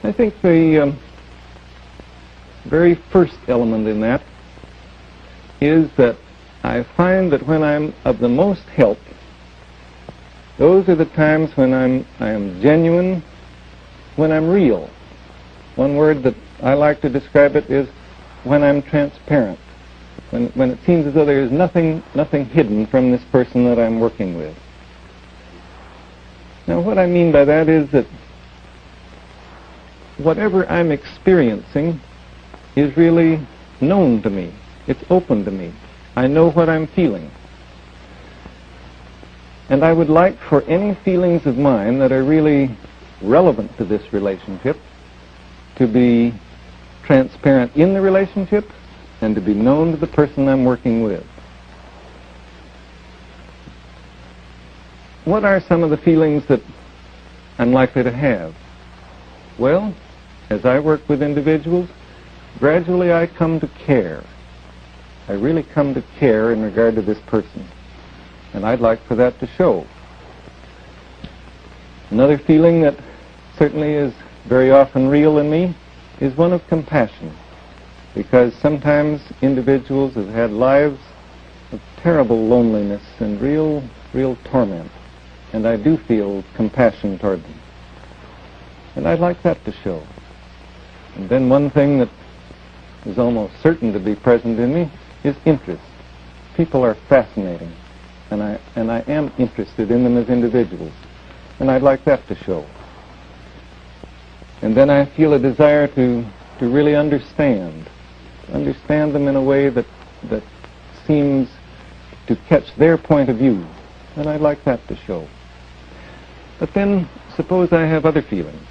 I think the very first element in that is that I find that when I'm of the most help, those are the times when I am genuine, when I'm real. One word that I like to describe it is when I'm transparent, when it seems as though there is nothing hidden from this person that I'm working with. Now, what I mean by that is that whatever I'm experiencing is really known to me. It's open to me. I know what I'm feeling. And I would like for any feelings of mine that are really relevant to this relationship to be transparent in the relationship and to be known to the person I'm working with. What are some of the feelings that I'm likely to have? Well, as I work with individuals, gradually I come to care. I really come to care in regard to this person. And I'd like for that to show. Another feeling that certainly is very often real in me is one of compassion. Because sometimes individuals have had lives of terrible loneliness and real torment. And I do feel compassion toward them. And I'd like that to show. And then one thing that is almost certain to be present in me is interest. People are fascinating. And I am interested in them as individuals. And I'd like that to show. And then I feel a desire to really understand them in a way that seems to catch their point of view. And I'd like that to show. But then, suppose I have other feelings.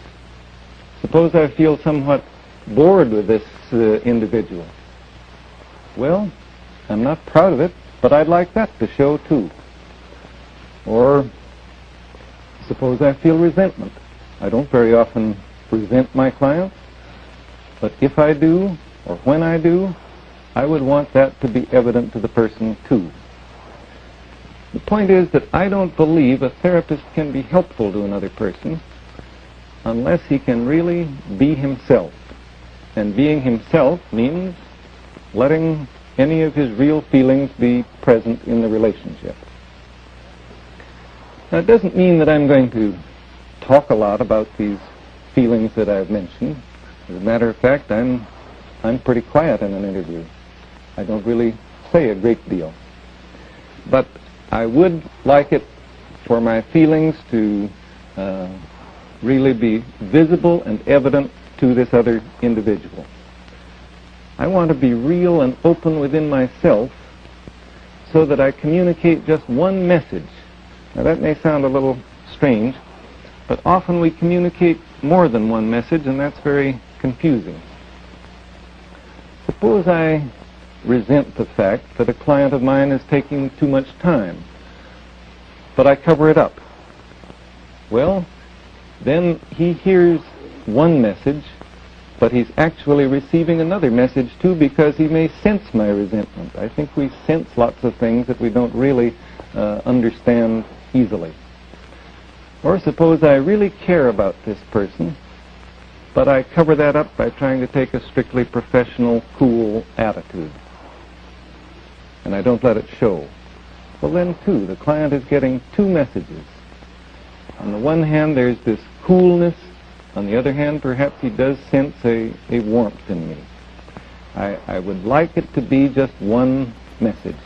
Suppose I feel somewhat bored with this individual. Well, I'm not proud of it, but I'd like that to show too. Or suppose I feel resentment. I don't very often resent my clients, but if I do, or when I do, I would want that to be evident to the person too. The point is that I don't believe a therapist can be helpful to another person unless he can really be himself. And being himself means letting any of his real feelings be present in the relationship. Now, it doesn't mean that I'm going to talk a lot about these feelings that I've mentioned. As a matter of fact, I'm pretty quiet in an interview. I don't really say a great deal. But I would like it for my feelings to really be visible and evident to this other individual. I want to be real and open within myself so that I communicate just one message. Now, that may sound a little strange, but often we communicate more than one message, and that's very confusing. Suppose I resent the fact that a client of mine is taking too much time, but I cover it up. Well, then he hears one message, but he's actually receiving another message too, because he may sense my resentment. I think we sense lots of things that we don't really understand easily. Or suppose I really care about this person, but I cover that up by trying to take a strictly professional, cool attitude. And I don't let it show. Well, then too, the client is getting two messages. On the one hand, there's this coolness. On the other hand, perhaps he does sense a warmth in me. I would like it to be just one message.